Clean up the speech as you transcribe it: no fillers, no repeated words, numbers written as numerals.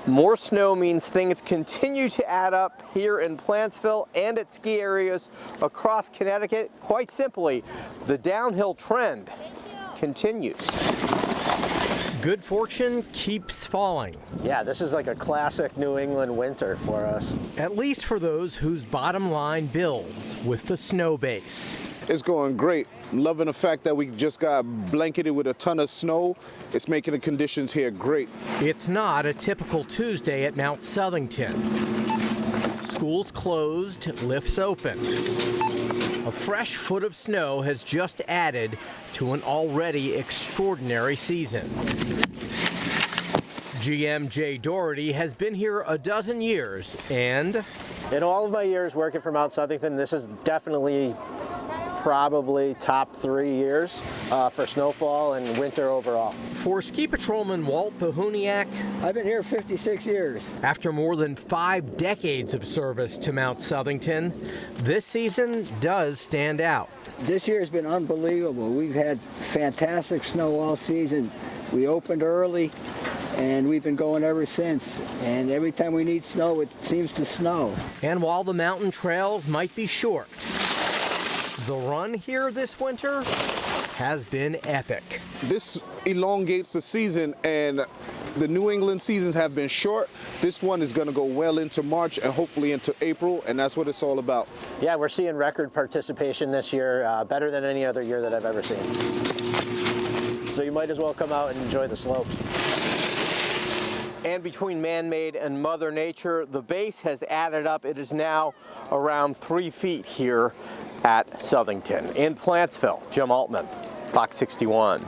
More snow means things continue to add up here in Plantsville and at ski areas across Connecticut. Quite simply, the downhill trend continues. Good fortune keeps falling. Yeah, this is like a classic New England winter for us. At least for those whose bottom line builds with the snow base. It's going great. I'm loving the fact that we just got blanketed with a ton of snow. It's making the conditions here great. It's not a typical Tuesday at Mount Southington. Schools closed, lifts open. A fresh foot of snow has just added to an already extraordinary season. GM Jay Doherty has been here a dozen years, and in all of my years working for Mount Southington, this is definitely probably top 3 years for snowfall and winter overall. For ski patrolman Walt Bohuniak, I've been here 56 years. After more than 5 decades of service to Mount Southington, this season does stand out. This year has been unbelievable. We've had fantastic snow all season. We opened early and we've been going ever since. And every time we need snow, it seems to snow. And while the mountain trails might be short, the run here this winter has been epic. This elongates the season, and the New England seasons have been short. This one is going to go well into March and hopefully into April, and that's what it's all about. Yeah, we're seeing record participation this year, better than any other year that I've ever seen. So you might as well come out and enjoy the slopes. And between man-made and Mother Nature, the base has added up. It is now around 3 feet here at Southington. In Plantsville, Jim Altman, Fox 61.